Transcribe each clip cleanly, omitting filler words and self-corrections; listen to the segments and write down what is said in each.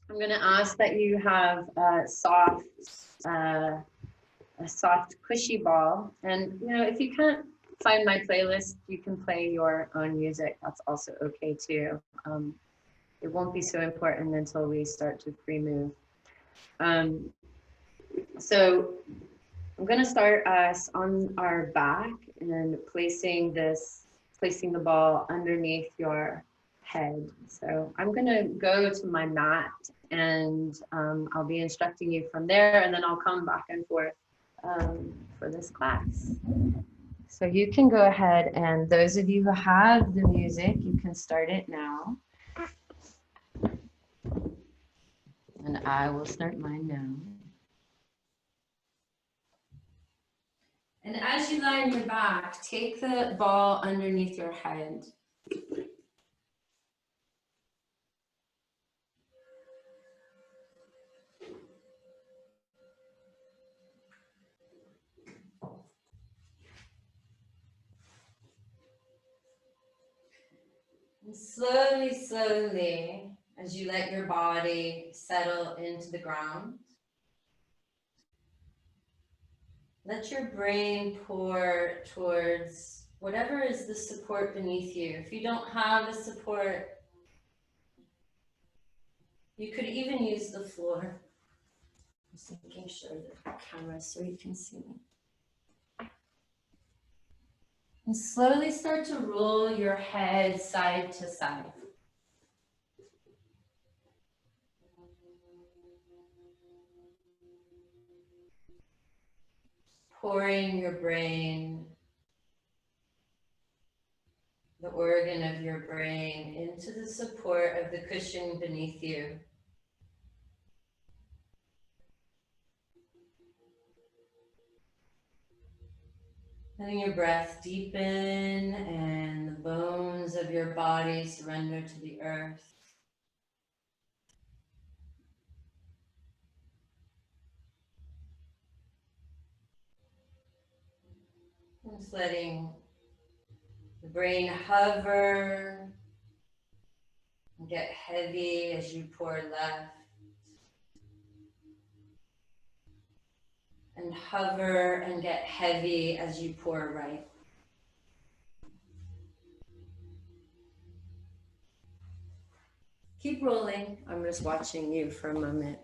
I'm going to ask that you have uh, a soft, cushy ball. And, you know, if you can't find my playlist, you can play your own music. That's also okay too. It won't be so important until we start to free move. Um, so I'm going to start us on our back and placing the ball underneath your head. So I'm going to go to my mat and I'll be instructing you from there, and then I'll come back and forth for this class. So you can go ahead, and those of you who have the music, you can start it now. And I will start mine now. And as you lie on your back, take the ball underneath your head. And slowly, slowly, as you let your body settle into the ground, let your brain pour towards whatever is the support beneath you. If you don't have a support, you could even use the floor. Just making sure the camera so you can see me. And slowly start to roll your head side to side. Pouring your brain, the organ of your brain, into the support of the cushion beneath you. Letting your breath deepen and the bones of your body surrender to the earth. Just letting the brain hover and get heavy as you pour left. And hover and get heavy as you pour right. Keep rolling. I'm just watching you for a moment.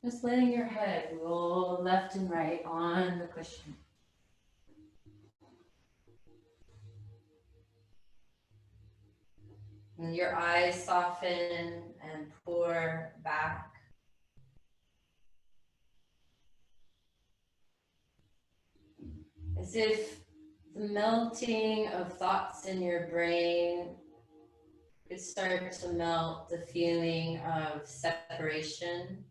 Just letting your head roll left and right on the cushion. And your eyes soften and pour back. As if the melting of thoughts in your brain could start to melt the feeling of separation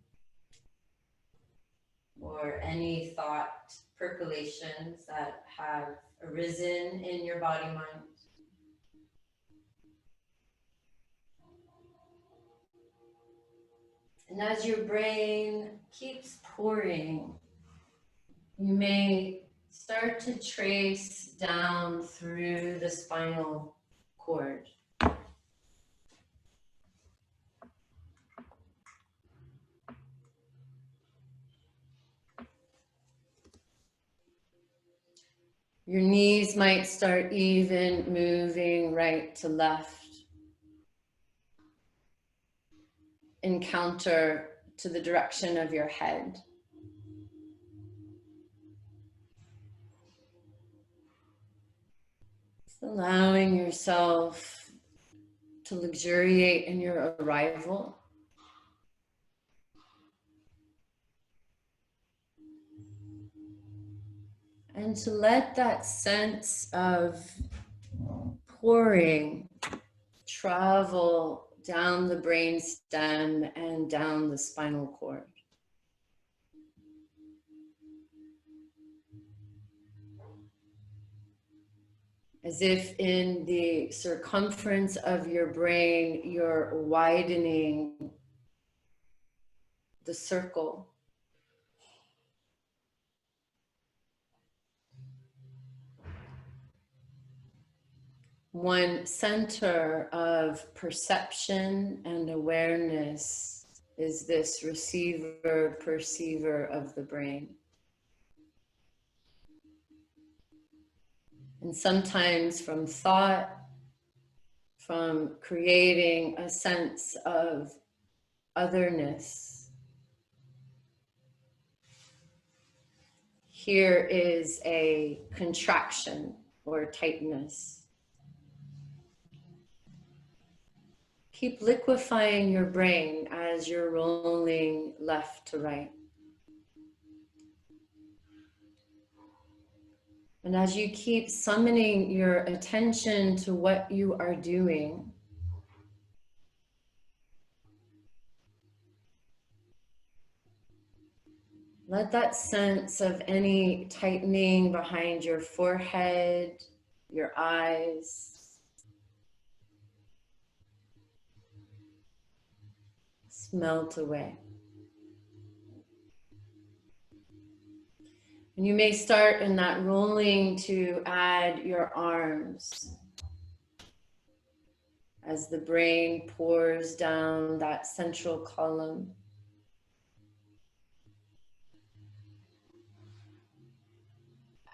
or any thought percolations that have arisen in your body mind. And as your brain keeps pouring, you may start to trace down through the spinal cord. Your knees might start even moving right to left in counter to the direction of your head. Allowing yourself to luxuriate in your arrival. And to let that sense of pouring travel down the brain stem and down the spinal cord. As if in the circumference of your brain, you're widening the circle. One center of perception and awareness is this receiver, perceiver of the brain. And sometimes from thought, from creating a sense of otherness, here is a contraction or tightness. Keep liquefying your brain as you're rolling left to right. And as you keep summoning your attention to what you are doing, let that sense of any tightening behind your forehead, your eyes, melt away. And you may start in that rolling to add your arms as the brain pours down that central column.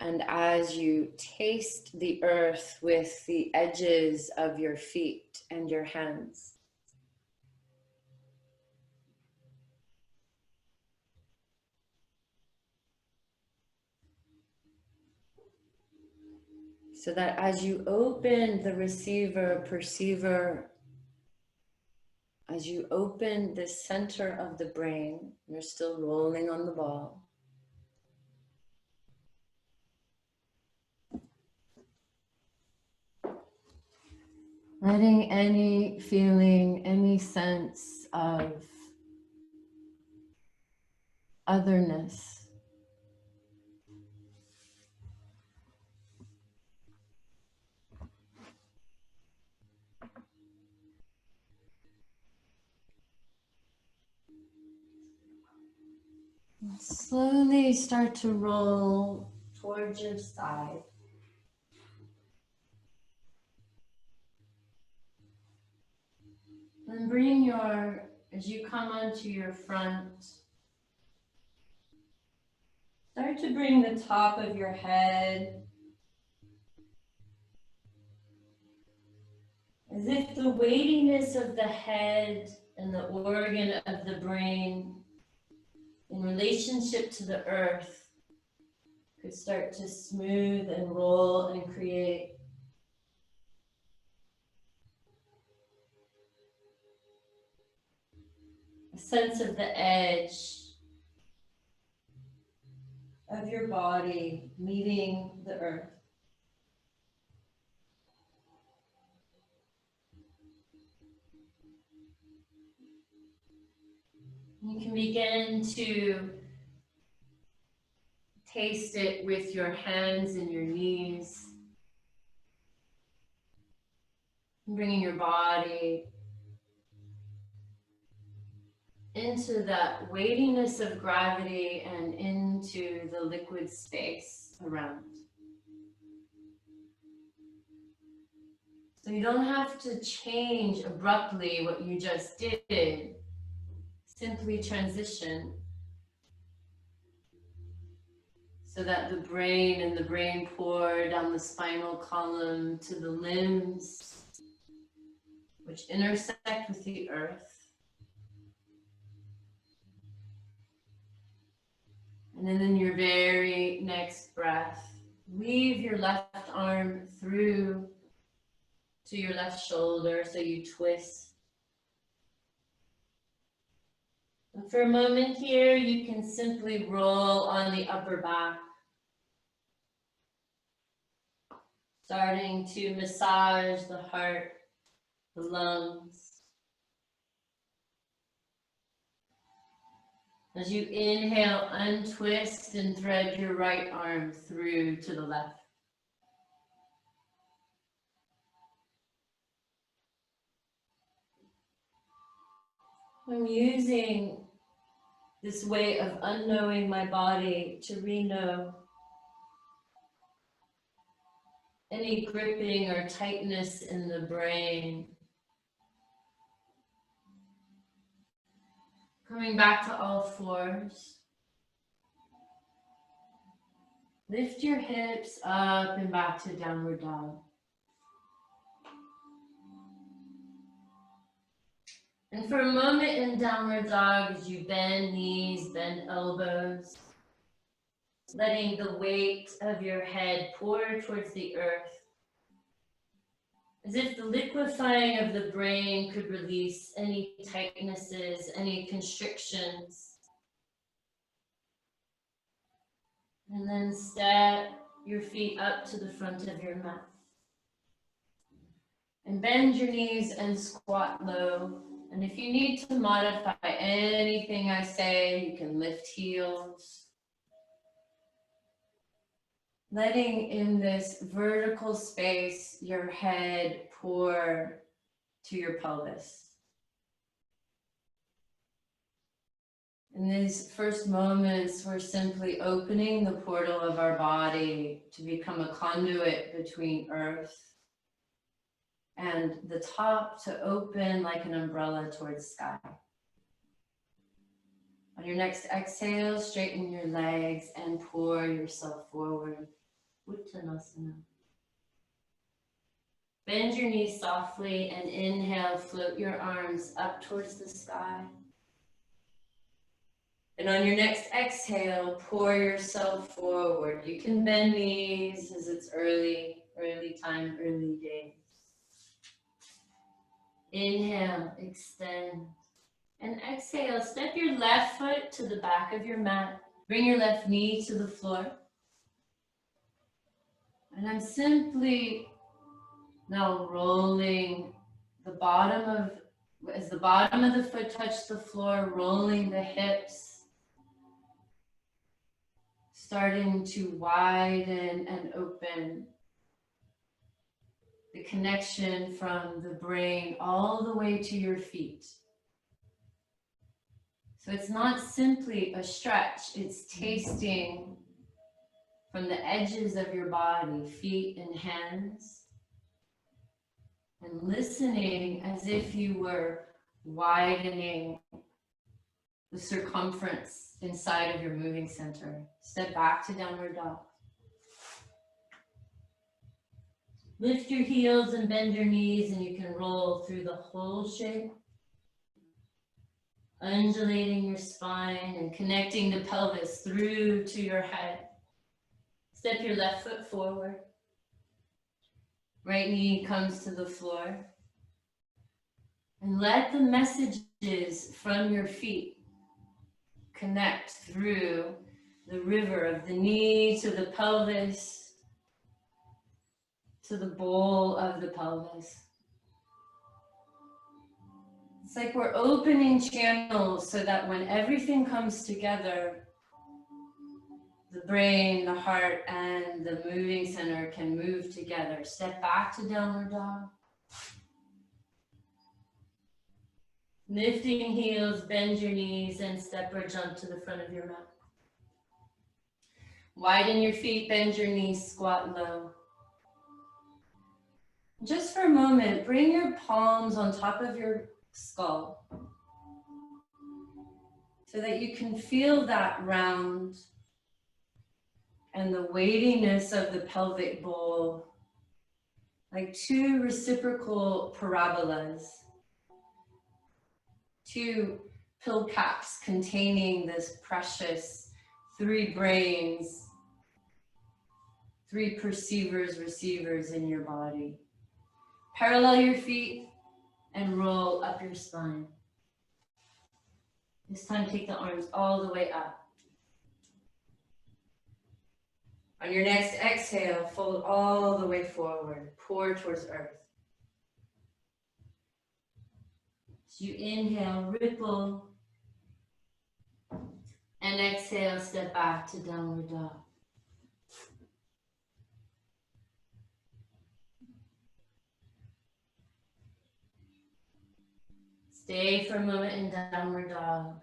And as you taste the earth with the edges of your feet and your hands. So that as you open the receiver, perceiver, as you open the center of the brain, you're still rolling on the ball. Letting any feeling, any sense of otherness slowly start to roll towards your side. And bring as you come onto your front, start to bring the top of your head as if the weightiness of the head and the organ of the brain in relationship to the earth could start to smooth and roll and create a sense of the edge of your body meeting the earth. You can begin to taste it with your hands and your knees, bringing your body into that weightiness of gravity and into the liquid space around. So you don't have to change abruptly what you just did. Simply transition so that the brain and the brain pour down the spinal column to the limbs, which intersect with the earth. And then in your very next breath, weave your left arm through to your left shoulder so you twist. And for a moment here, you can simply roll on the upper back, starting to massage the heart, the lungs. As you inhale, untwist and thread your right arm through to the left. I'm using this way of unknowing my body to re-know. any gripping or tightness in the brain. Coming back to all fours. Lift your hips up and back to downward dog. And for a moment in downward dog, as you bend knees, bend elbows, letting the weight of your head pour towards the earth, as if the liquefying of the brain could release any tightnesses, any constrictions. And then step your feet up to the front of your mat. And bend your knees and squat low. And if you need to modify anything I say, you can lift heels. Letting in this vertical space your head pour to your pelvis. In these first moments, we're simply opening the portal of our body to become a conduit between earth and the top to open like an umbrella towards sky. On your next exhale, straighten your legs and pour yourself forward. Uttanasana. Bend your knees softly and inhale, float your arms up towards the sky. And on your next exhale, pour yourself forward. You can bend knees as it's early time, early days. Inhale, extend. And exhale, step your left foot to the back of your mat. Bring your left knee to the floor. And I'm simply now rolling the bottom of, as the bottom of the foot touches the floor, rolling the hips, starting to widen and open. The connection from the brain all the way to your feet. So it's not simply a stretch, it's tasting from the edges of your body, feet and hands, and listening as if you were widening the circumference inside of your moving center. Step back to downward dog. Lift your heels and bend your knees, and you can roll through the whole shape. Undulating your spine and connecting the pelvis through to your head. Step your left foot forward. Right knee comes to the floor. And let the messages from your feet connect through the river of the knee to the pelvis, to the bowl of the pelvis. It's like we're opening channels so that when everything comes together, the brain, the heart, and the moving center can move together. Step back to downward dog. Lifting heels, bend your knees, and step or jump to the front of your mat. Widen your feet, bend your knees, squat low. Just for a moment, bring your palms on top of your skull so that you can feel that round and the weightiness of the pelvic bowl, like two reciprocal parabolas, two pill caps containing this precious three brains, three perceivers, receivers in your body. Parallel your feet and roll up your spine. This time take the arms all the way up. On your next exhale, fold all the way forward, pour towards earth. So you inhale, ripple, and exhale, step back to downward dog. Stay for a moment in downward dog.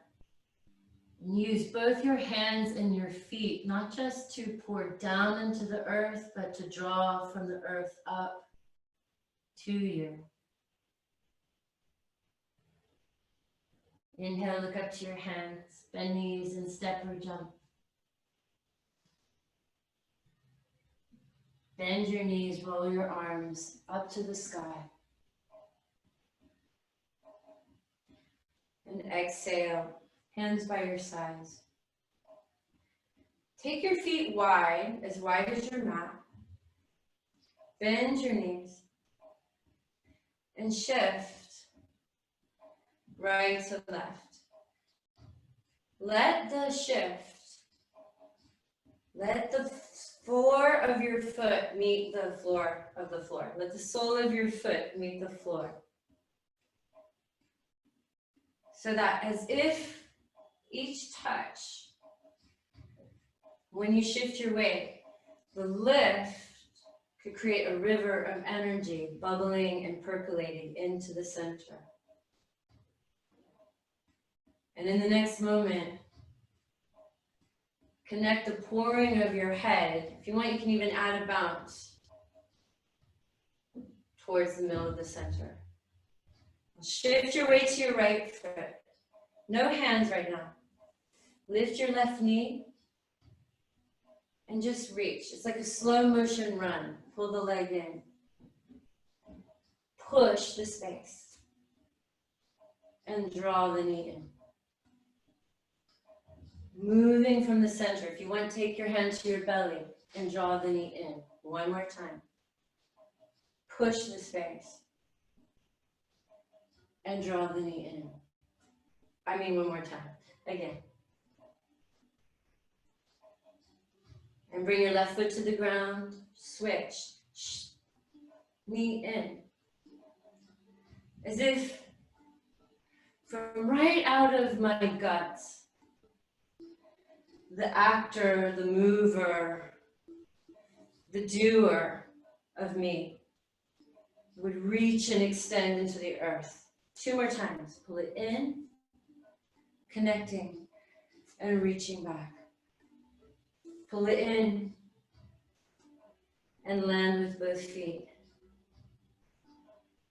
And use both your hands and your feet, not just to pour down into the earth, but to draw from the earth up to you. Inhale, look up to your hands, bend knees and step or jump. Bend your knees, roll your arms up to the sky. And exhale, hands by your sides. Take your feet wide as your mat. Bend your knees and shift right to left. Let the shift, let the floor of your foot meet the floor of the floor. Let the sole of your foot meet the floor. So that as if each touch, when you shift your weight, the lift could create a river of energy bubbling and percolating into the center. And in the next moment, connect the pouring of your head. If you want, you can even add a bounce towards the middle of the center. Shift your weight to your right foot. No hands right now. Lift your left knee and just reach. It's like a slow motion run. Pull the leg in. Push the space. And draw the knee in. Moving from the center. If you want, take your hand to your belly and draw the knee in. One more time. Push the space. And draw the knee in. One more time. Again. And bring your left foot to the ground. Switch. Knee in. As if from right out of my guts, the actor, the mover, the doer of me would reach and extend into the earth. 2 more times. Pull it in, connecting, and reaching back. Pull it in, and land with both feet.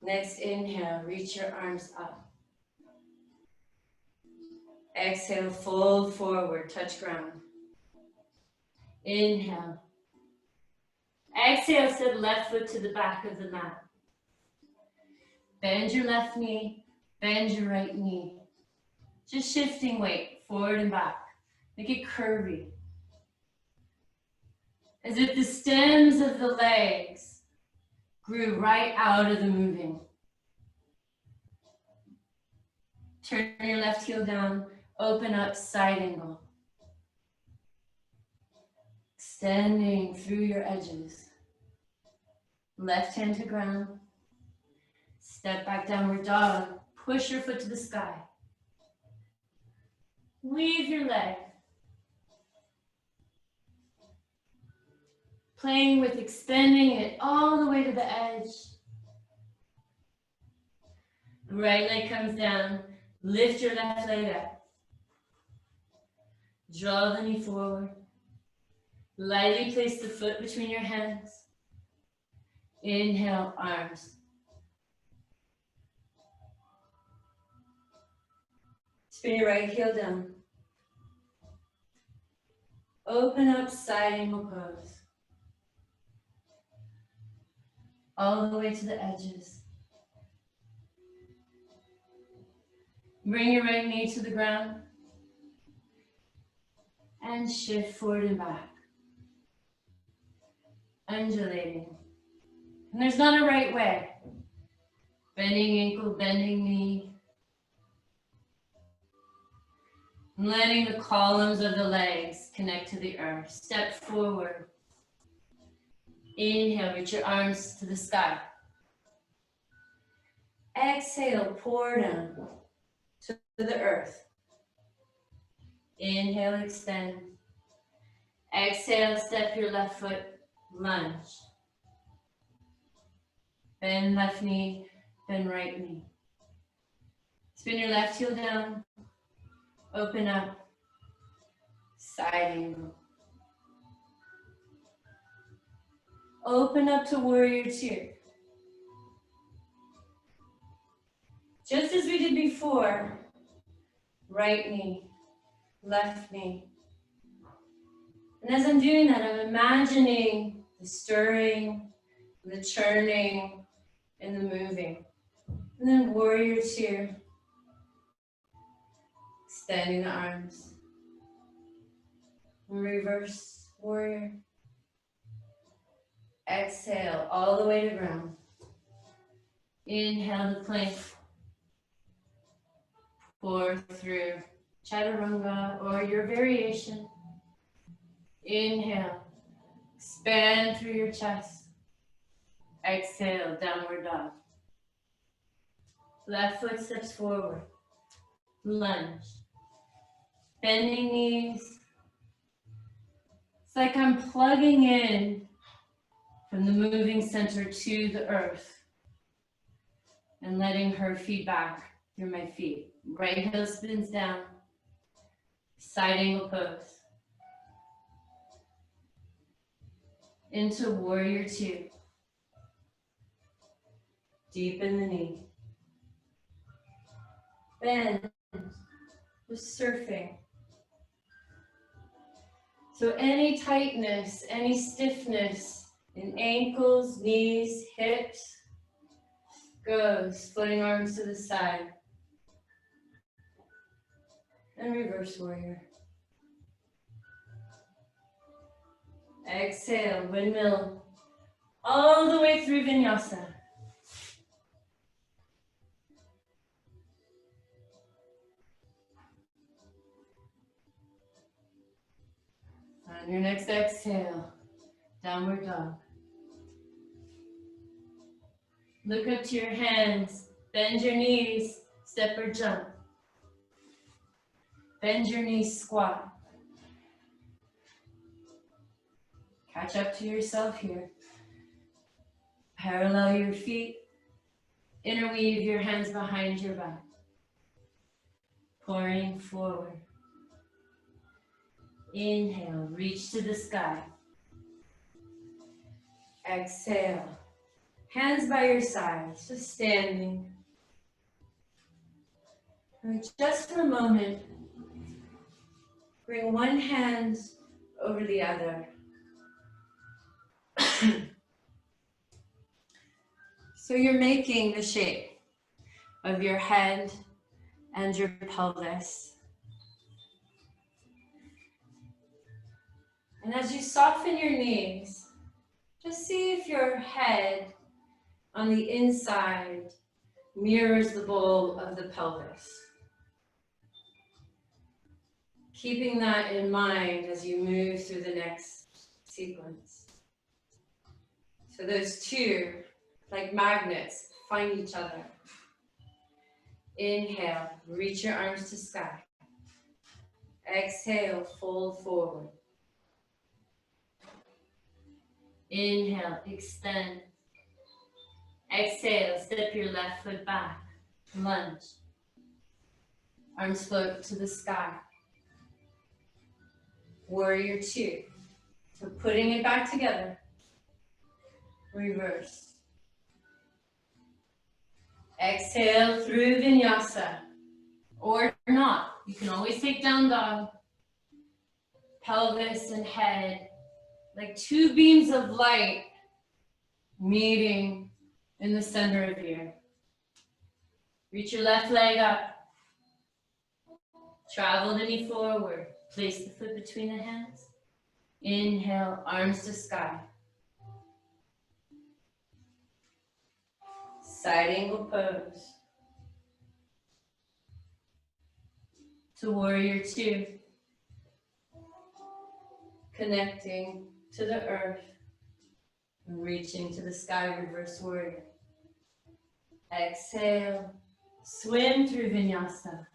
Next inhale, reach your arms up. Exhale, fold forward, touch ground. Inhale. Exhale, step left foot to the back of the mat. Bend your left knee, bend your right knee. Just shifting weight forward and back. Make it curvy. As if the stems of the legs grew right out of the moving. Turn your left heel down, open up, side angle. Extending through your edges. Left hand to ground. Step back, downward dog. Push your foot to the sky. Weave your leg. Playing with extending it all the way to the edge. Right leg comes down. Lift your left leg up. Draw the knee forward. Lightly place the foot between your hands. Inhale, arms. Spin your right heel down. Open up, side angle pose. All the way to the edges. Bring your right knee to the ground. And shift forward and back. Undulating. And there's not a right way. Bending ankle, bending knee. And letting the columns of the legs connect to the earth. Step forward. Inhale, reach your arms to the sky. Exhale, pour down to the earth. Inhale, extend. Exhale, step your left foot, lunge. Bend left knee, bend right knee. Spin your left heel down, open up, Side angle. Open up to warrior two. Just as we did before, right knee, left knee. And as I'm doing that, I'm imagining the stirring, the churning, and the moving. And then warrior two, extending the arms. Reverse warrior. Exhale all the way to ground. Inhale to plank. Pour through chaturanga or your variation. Inhale. Expand through your chest. Exhale, downward dog. Left foot steps forward. Lunge. Bending knees. It's like I'm plugging in from the moving center to the earth and letting her feed back through my feet. Right heel spins down. Side angle pose. Into warrior two. Deepen the knee. Bend. Just surfing. So any tightness, any stiffness in ankles, knees, hips, goes. Floating arms to the side. And reverse warrior. Exhale, windmill. All the way through vinyasa. On your next exhale, downward dog. Look up to your hands, bend your knees, step or jump. Bend your knees, squat. Catch up to yourself here. Parallel your feet. Interweave your hands behind your back. Pouring forward. Inhale, reach to the sky. Exhale. Hands by your sides, just standing. And just for a moment, bring one hand over the other. So you're making the shape of your head and your pelvis. And as you soften your knees, just see if your head on the inside mirrors the bowl of the pelvis. Keeping that in mind as you move through the next sequence. So those two, like magnets, find each other. Inhale, reach your arms to sky. Exhale, fold forward. Inhale, extend. Exhale, step your left foot back. Lunge. Arms float to the sky. Warrior two. So putting it back together. Reverse. Exhale through vinyasa. Or not. You can always take down dog. Pelvis and head. Like two beams of light meeting in the center of you. Reach your left leg up. Travel the knee forward. Place the foot between the hands. Inhale, arms to sky. Side angle pose. To warrior two. Connecting to the earth. And reaching to the sky, reverse warrior. Exhale. Swim through vinyasa.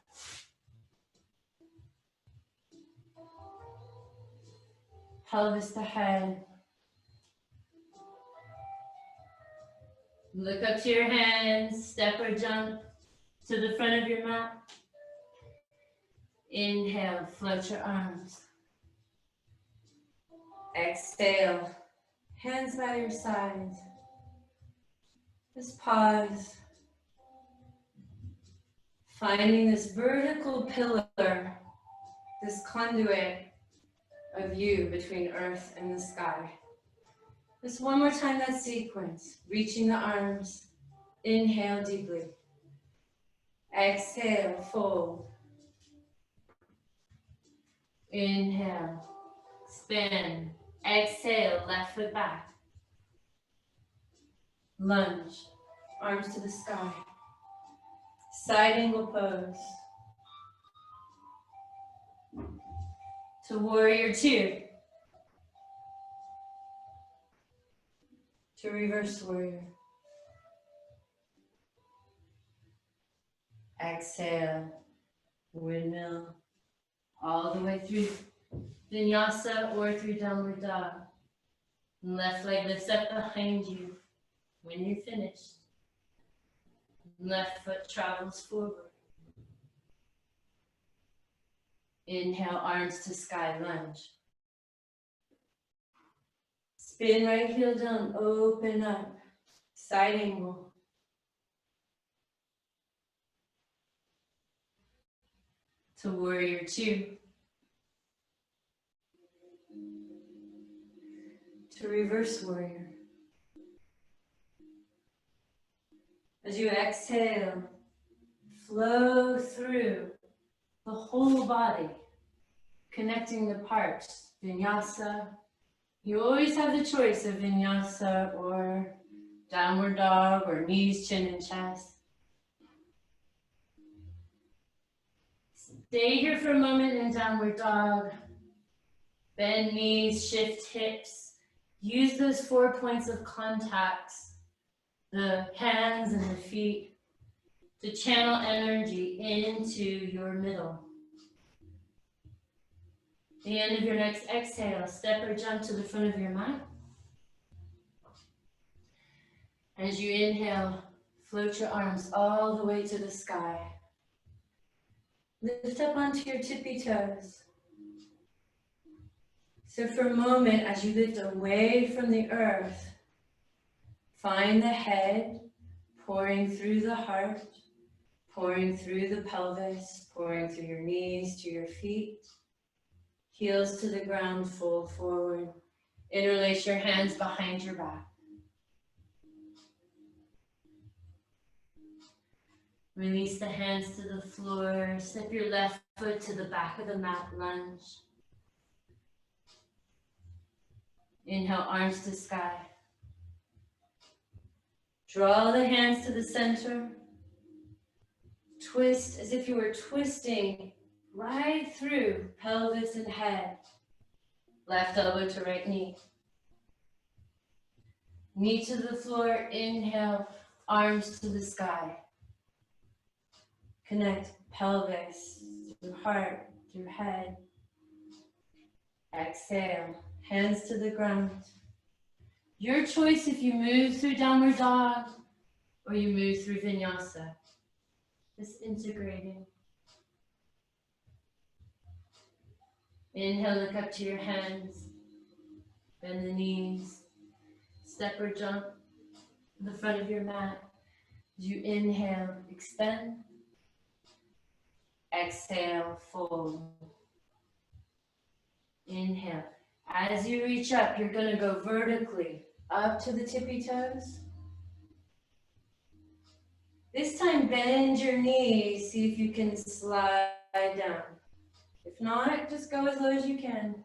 Pelvis to head. Look up to your hands, step or jump to the front of your mat. Inhale, float your arms. Exhale, hands by your sides. Just pause. Finding this vertical pillar, this conduit of you between earth and the sky. Just one more time that sequence, reaching the arms. Inhale deeply. Exhale, fold. Inhale, spin. Exhale, left foot back. Lunge, arms to the sky. Side angle pose. To warrior two. To reverse warrior. Exhale, windmill, all the way through vinyasa or through downward dog. And left leg lifts up behind you when you're finished. Left foot travels forward. Inhale, arms to sky, lunge. Spin right heel down, open up, side angle. To warrior two. To reverse warrior. As you exhale, flow through the whole body, connecting the parts. Vinyasa. You always have the choice of vinyasa or downward dog or knees, chin, and chest. Stay here for a moment in downward dog. Bend knees, shift hips. Use those 4 points of contacts, the hands and the feet, to channel energy into your middle. The end of your next exhale, step or jump to the front of your mat. As you inhale, float your arms all the way to the sky. Lift up onto your tippy toes. So for a moment, as you lift away from the earth, find the head pouring through the heart, pouring through the pelvis, pouring through your knees to your feet. Heels to the ground, fold forward. Interlace your hands behind your back. Release the hands to the floor. Step your left foot to the back of the mat, lunge. Inhale, arms to sky. Draw the hands to the center. Twist as if you were twisting right through pelvis and head. Left elbow to right knee. Knee to the floor. Inhale, arms to the sky. Connect pelvis through heart, through head. Exhale, hands to the ground. Your choice if you move through downward dog or you move through vinyasa. Just integrating. Inhale, look up to your hands. Bend the knees. Step or jump to the front of your mat. As you inhale, extend. Exhale, fold. Inhale. As you reach up, you're going to go vertically up to the tippy toes. This time, bend your knees. See if you can slide down. If not, just go as low as you can.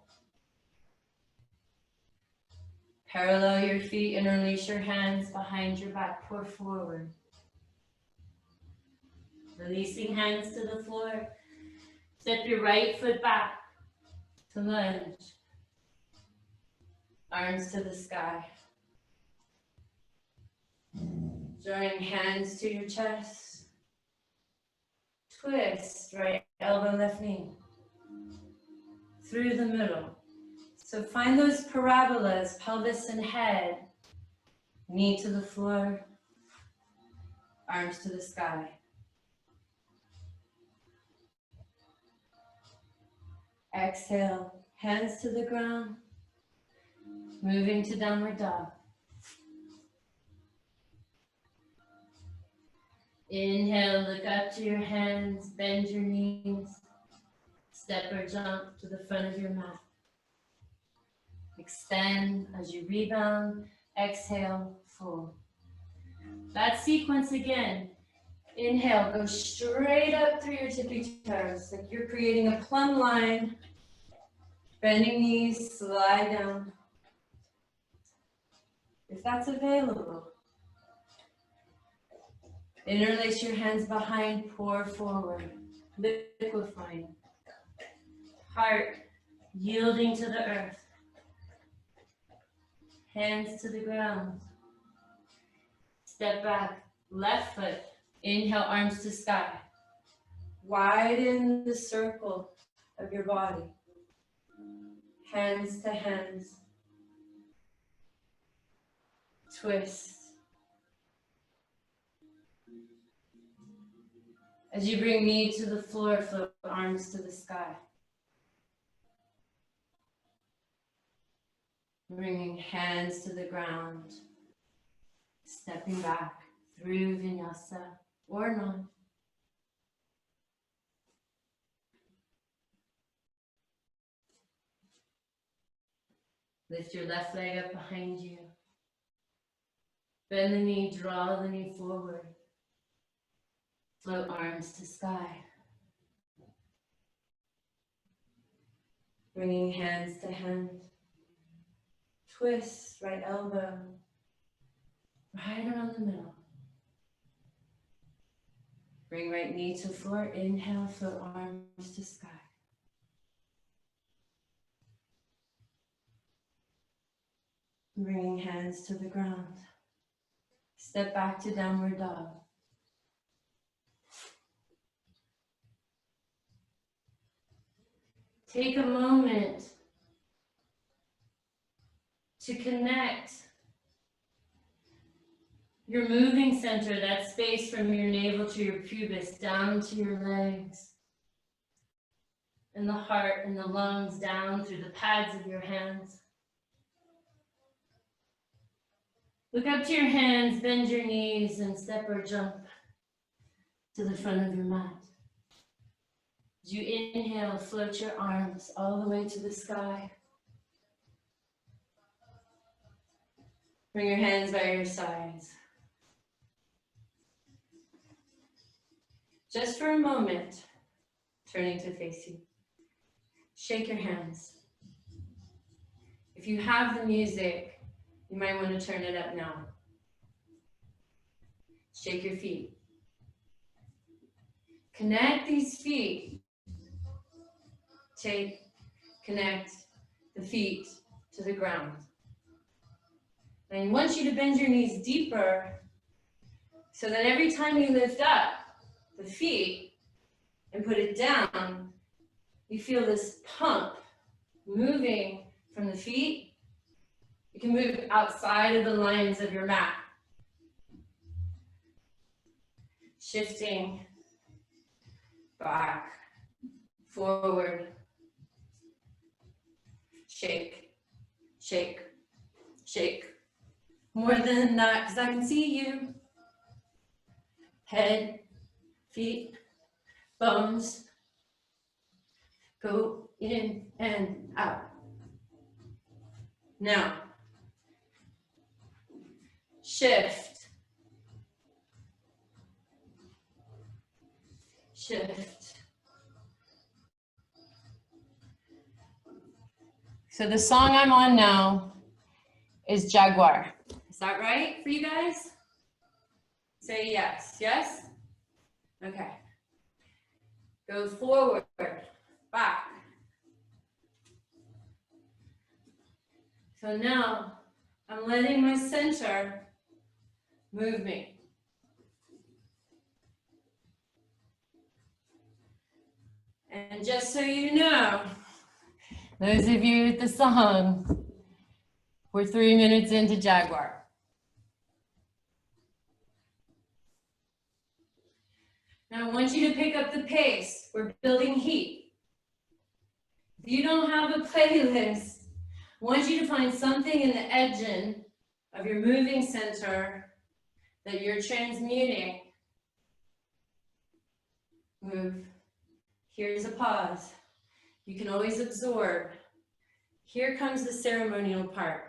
Parallel your feet, interlace your hands behind your back, pour forward. Releasing hands to the floor. Step your right foot back to lunge. Arms to the sky. Drawing hands to your chest. Twist, right elbow, left knee. Through the middle. So find those parabolas, pelvis and head. Knee to the floor. Arms to the sky. Exhale, hands to the ground. Moving to downward dog. Inhale, look up to your hands, bend your knees, step or jump to the front of your mat. Extend as you rebound, exhale, fold. That sequence again. Inhale, go straight up through your tippy toes, like you're creating a plumb line. Bending knees, slide down. If that's available. Interlace your hands behind, pour forward, liquefying. Heart yielding to the earth. Hands to the ground. Step back, left foot. Inhale, arms to sky. Widen the circle of your body. Hands to hands. Twist. As you bring knee to the floor, float arms to the sky. Bringing hands to the ground. Stepping back through vinyasa or not. Lift your left leg up behind you. Bend the knee, draw the knee forward. Float arms to sky. Bringing hands to hand. Twist, right elbow. Right around the middle. Bring right knee to floor. Inhale, float arms to sky. Bringing hands to the ground. Step back to downward dog. Take a moment to connect your moving center, that space from your navel to your pubis, down to your legs, and the heart and the lungs down through the pads of your hands. Look up to your hands, bend your knees, and step or jump to the front of your mat. As you inhale, float your arms all the way to the sky. Bring your hands by your sides. Just for a moment, turning to face you. Shake your hands. If you have the music, you might want to turn it up now. Shake your feet. Connect these feet. Connect the feet to the ground. And I want you to bend your knees deeper so that every time you lift up the feet and put it down, you feel this pump moving from the feet. You can move outside of the lines of your mat. Shifting back, forward. Shake, shake, shake. More than that, because I can see you. Head, feet, bones. Go in and out. Now, shift. Shift. So the song I'm on now is Jaguar. Is that right for you guys? Say yes. Yes? Okay. Go forward, back. So now I'm letting my center move me. And just so you know, those of you at the song, we're 3 minutes into Jaguar. Now I want you to pick up the pace. We're building heat. If you don't have a playlist, want you to find something in the edge of your moving center that you're transmuting. Move. Here's a pause. You can always absorb. Here comes the ceremonial part.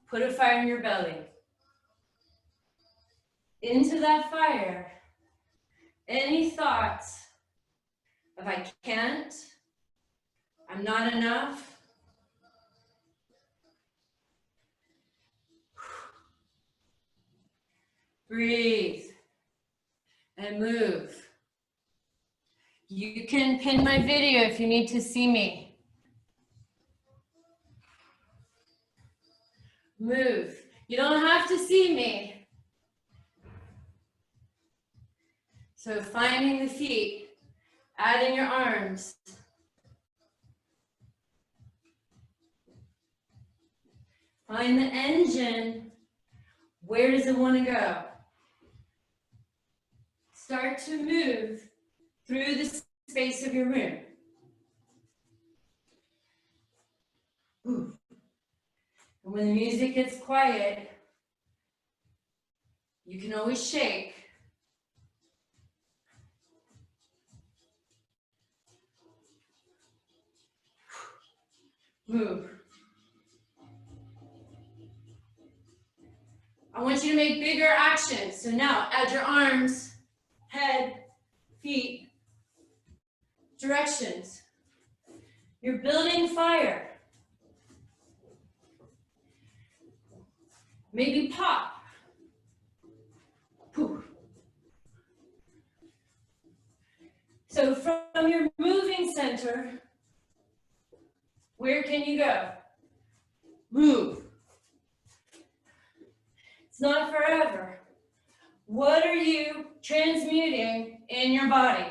Put a fire in your belly. Into that fire, any thoughts of I can't, I'm not enough, breathe and move. You can pin my video if you need to see me. Move. You don't have to see me. So finding the feet, adding your arms. Find the engine. Where does it want to go? Start to move through the space of your room. Ooh. And when the music gets quiet, you can always shake. Move. I want you to make bigger actions. So now add your arms, head, feet, directions. You're building fire. Maybe pop. Poof. So from your moving center, where can you go? Move. It's not forever. What are you transmuting in your body?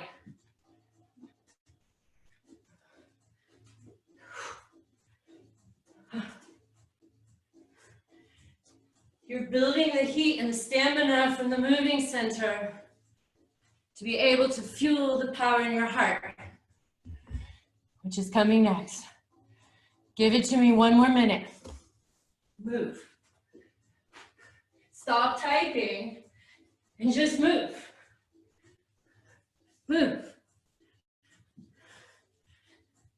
You're building the heat and the stamina from the moving center to be able to fuel the power in your heart, which is coming next. Give it to me 1 more minute. Move. Stop typing and just move. Move.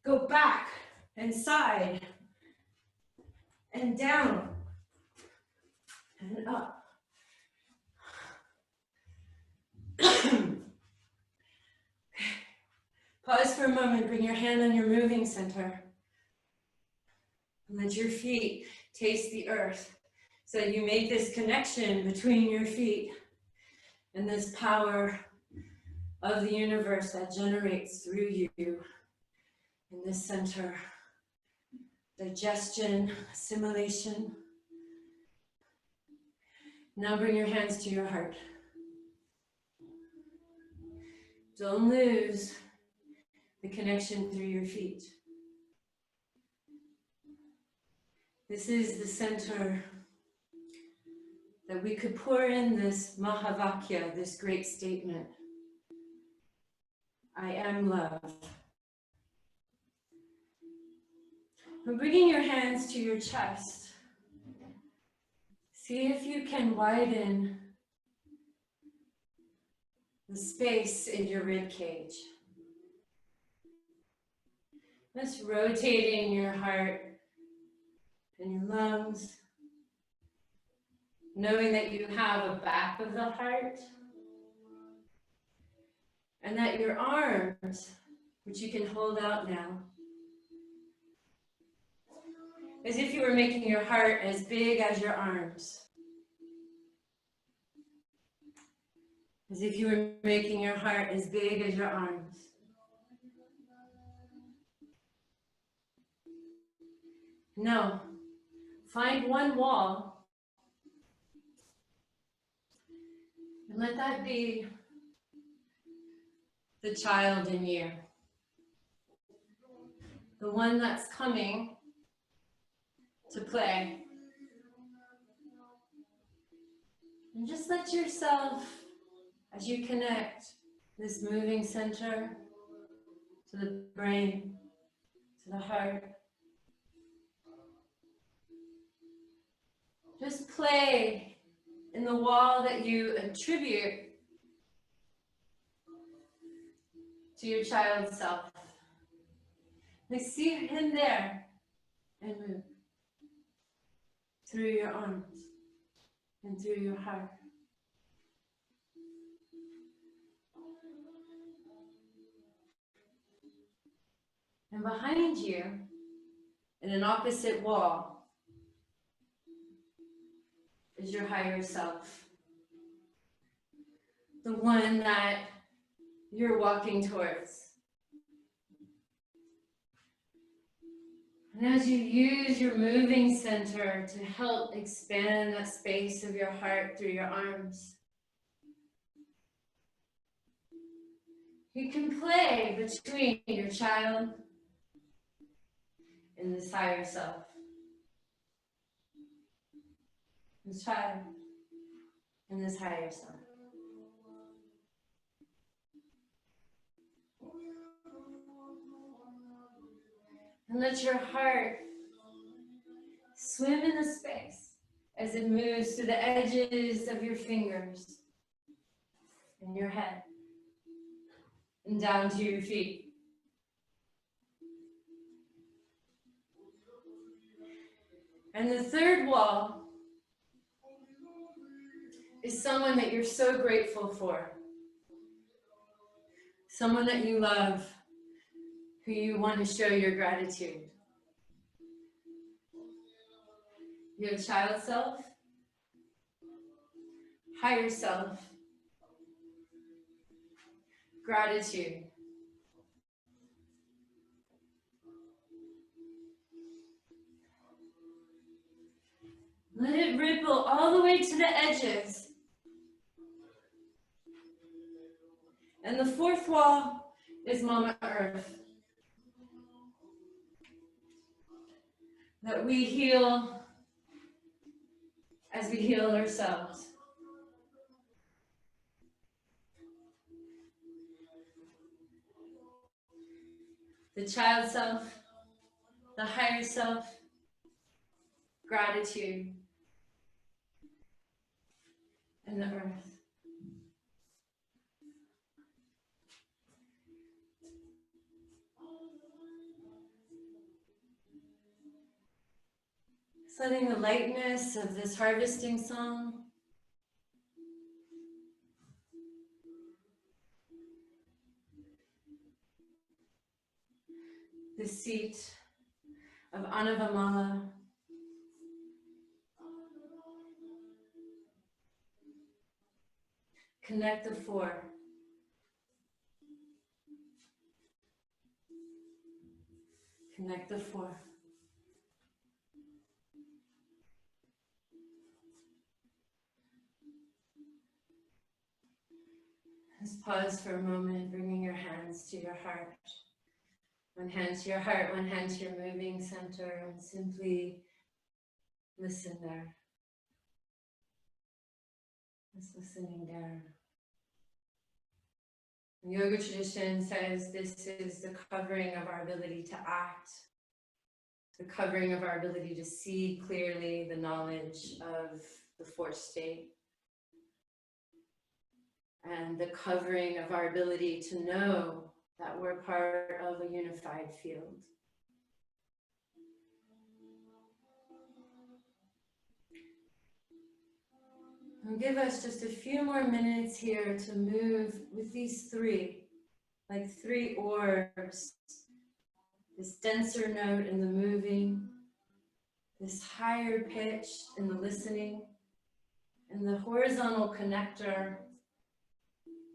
Go back and side and down and up. Pause for a moment, bring your hand on your moving center. And let your feet taste the earth. So you make this connection between your feet and this power of the universe that generates through you in this center. Digestion, assimilation. Now bring your hands to your heart. Don't lose the connection through your feet. This is the center that we could pour in this Mahavakya, this great statement. I am love. And bringing your hands to your chest, see if you can widen the space in your rib cage. Just rotating your heart and your lungs, knowing that you have a back of the heart, and that your arms, which you can hold out now, as if you were making your heart as big as your arms. As if you were making your heart as big as your arms. Now, find one wall and let that be the child in you. The one that's coming to play. And just let yourself, as you connect this moving center to the brain, to the heart, Just play in the wall that you attribute to your child self. Like, see him there and move through your arms and through your heart. And behind you, in an opposite wall, is your higher self. The one that you're walking towards. And as you use your moving center to help expand that space of your heart through your arms, you can play between your child and this higher self. This child and this higher self. And let your heart swim in the space as it moves through the edges of your fingers and your head and down to your feet. And the third wall is someone that you're so grateful for. Someone that you love, who you want to show your gratitude. Your child self, higher self, gratitude. Let it ripple all the way to the edges. And the fourth wall is Mama Earth. That we heal as we heal ourselves. The child self, the higher self, gratitude, and the earth. Letting the lightness of this harvesting song the seat of Anavamala connect the four. Connect the four. Just pause for a moment, bringing your hands to your heart. One hand to your heart, one hand to your moving center, and simply listen there. Just listening there. The yoga tradition says this is the covering of our ability to act, the covering of our ability to see clearly the knowledge of the fourth state, and the covering of our ability to know that we're part of a unified field. And give us just a few more minutes here to move with these three, like three orbs. This denser note in the moving, this higher pitch in the listening, and the horizontal connector,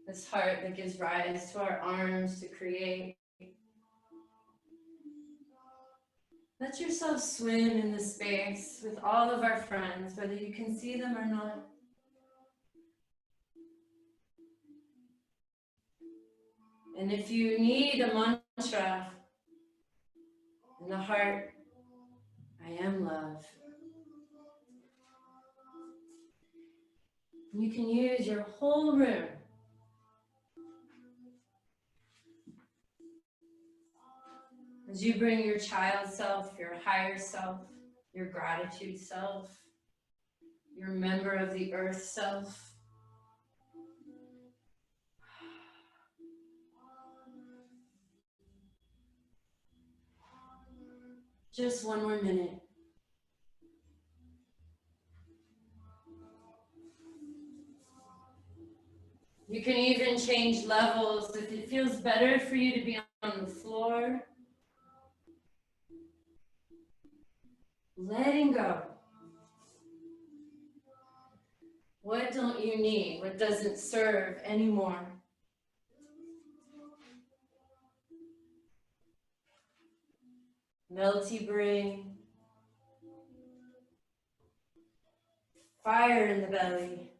this heart that gives rise to our arms to create. Let yourself swim in the space with all of our friends, whether you can see them or not. And if you need a mantra in the heart, I am love. You can use your whole room as you bring your child self, your higher self, your gratitude self, your member of the earth self. Just one more minute. You can even change levels if it feels better for you to be on the floor. Letting go. What don't you need? What doesn't serve anymore? Melty brain. Fire in the belly.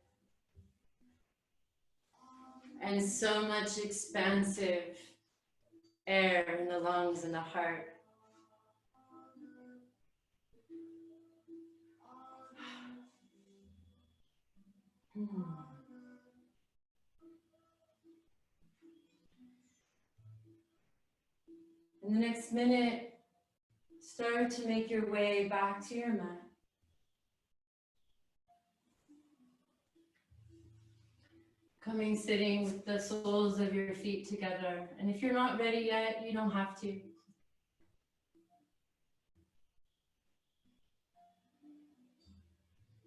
And so much expansive air in the lungs and the heart. In the next minute, start to make your way back to your mat. Coming sitting with the soles of your feet together. And if you're not ready yet, you don't have to.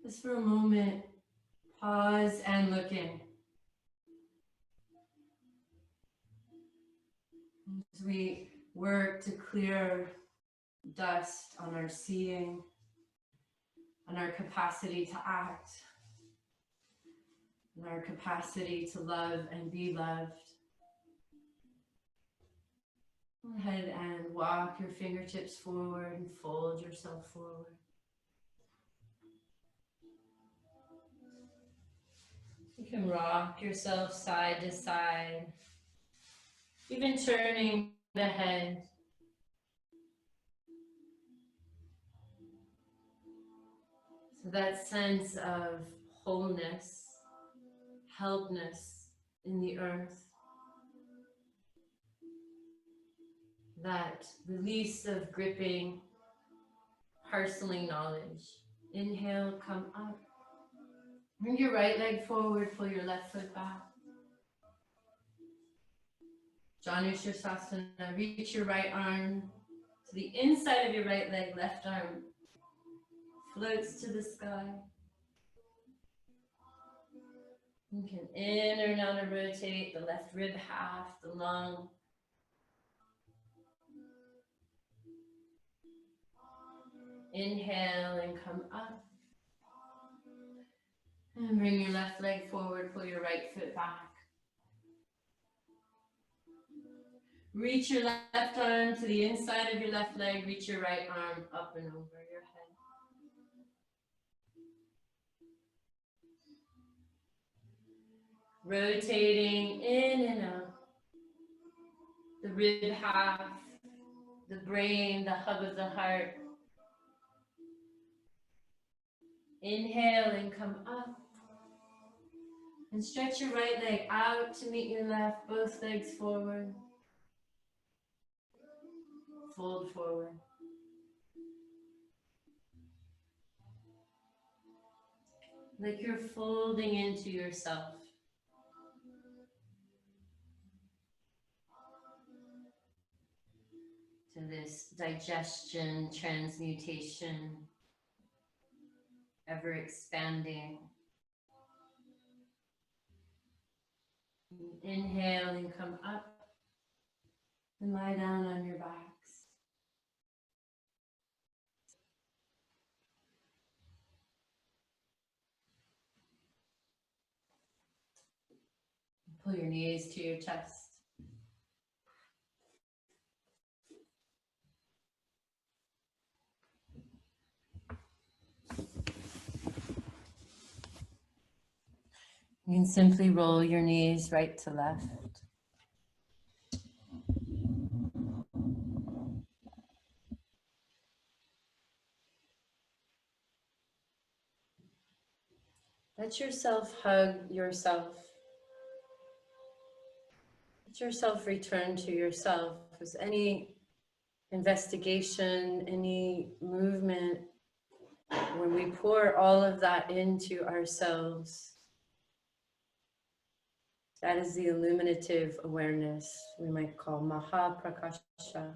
Just for a moment, pause and look in. As we work to clear dust on our seeing, on our capacity to act, on our capacity to love and be loved. Go ahead and walk your fingertips forward and fold yourself forward. You can rock yourself side to side, even turning the head. So that sense of wholeness, helpness in the earth, that release of gripping, parceling knowledge. Inhale, come up. Bring your right leg forward, pull your left foot back. Janu Sirsasana, reach your right arm to the inside of your right leg, left arm floats to the sky. You can in or outer rotate the left rib half, the lung. Inhale and come up. And bring your left leg forward, pull your right foot back. Reach your left arm to the inside of your left leg, reach your right arm up and over your head. Rotating in and out. The rib half, the brain, the hub of the heart. Inhale and come up. And stretch your right leg out to meet your left, both legs forward. Fold forward. Like you're folding into yourself. To this digestion, transmutation, ever expanding. Inhale and come up and lie down on your backs. Pull your knees to your chest. You can simply roll your knees right to left. Let yourself hug yourself. Let yourself return to yourself. Is any investigation, any movement When we pour all of that into ourselves, that is the illuminative awareness we might call Mahaprakasha.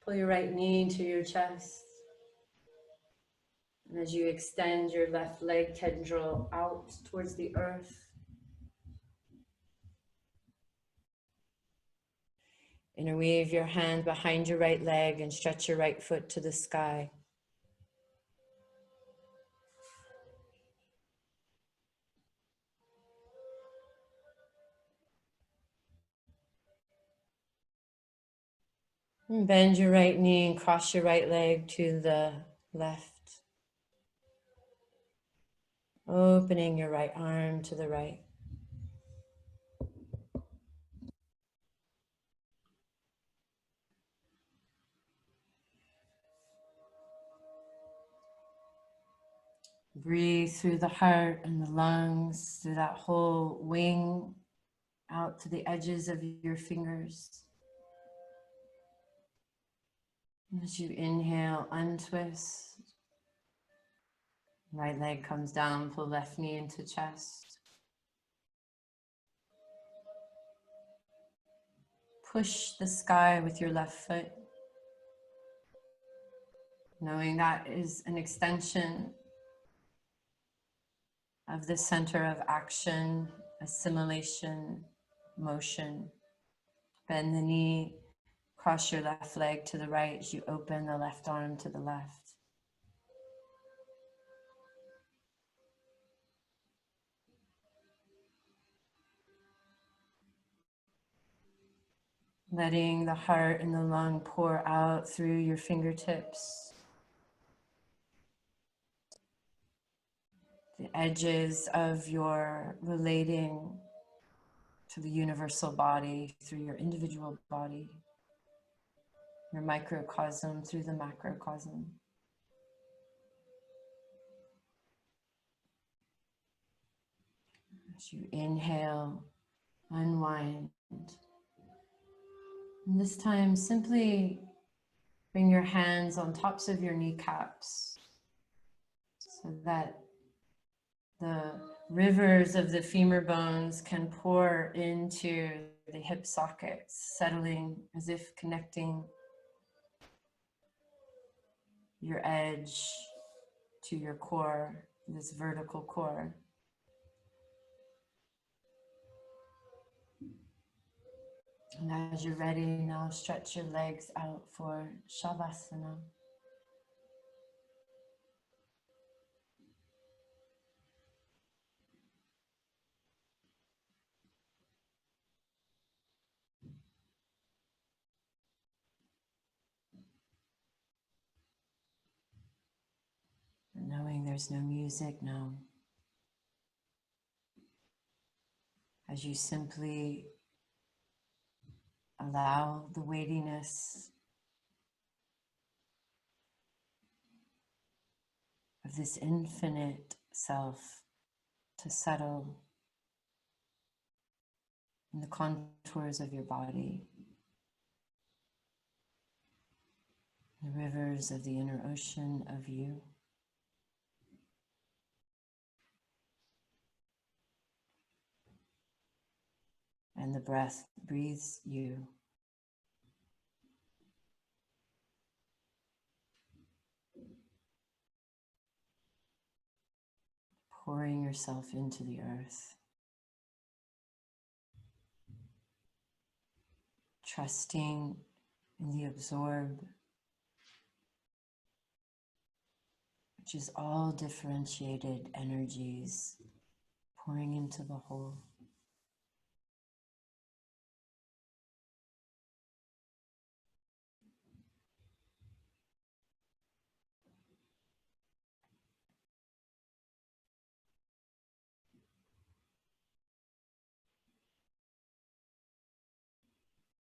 Pull your right knee into your chest. And as you extend your left leg tendril out towards the earth, interweave your hand behind your right leg and stretch your right foot to the sky. And bend your right knee and cross your right leg to the left. Opening your right arm to the right. Breathe through the heart and the lungs, through that whole wing, out to the edges of your fingers. As you inhale, untwist. Right leg comes down, pull left knee into chest. Push the sky with your left foot, knowing that is an extension of the center of action, assimilation, motion. Bend the knee, cross your left leg to the right as you open the left arm to the left. Letting the heart and the lung pour out through your fingertips. The edges of your relating to the universal body through your individual body, your microcosm through the macrocosm. As you inhale, unwind. And this time, simply bring your hands on tops of your kneecaps so that the rivers of the femur bones can pour into the hip sockets, settling as if connecting your edge to your core, this vertical core. And as you're ready, now stretch your legs out for Shavasana. Knowing there's no music now, as you simply allow the weightiness of this infinite self to settle in the contours of your body, the rivers of the inner ocean of you. And the breath breathes you. Pouring yourself into the earth. Trusting in the absorb, which is all differentiated energies pouring into the whole.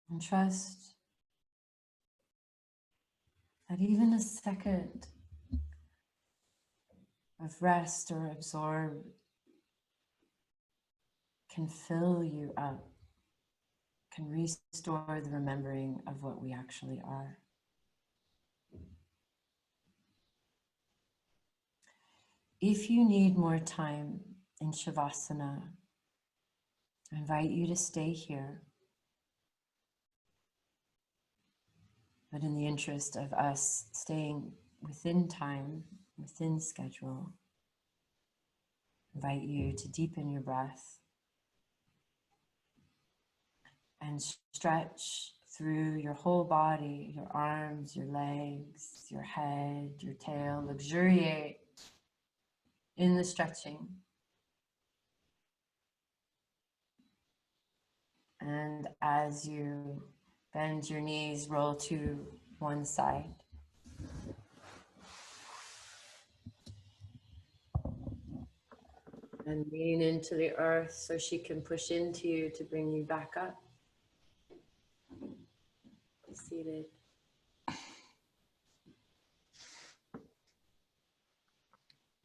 And trust that even a second of rest or absorb can fill you up, can restore the remembering of what we actually are. If you need more time in Shavasana, I invite you to stay here. But in the interest of us staying within time, within schedule, I invite you to deepen your breath and stretch through your whole body, your arms, your legs, your head, your tail. Luxuriate in the stretching. And as you bend your knees, roll to one side. And lean into the earth so she can push into you to bring you back up. Seated.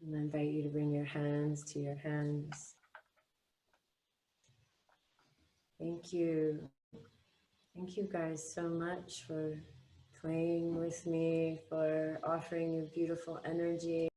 And I invite you to bring your hands to your hands. Thank you. Thank you guys so much for playing with me, for offering your beautiful energy.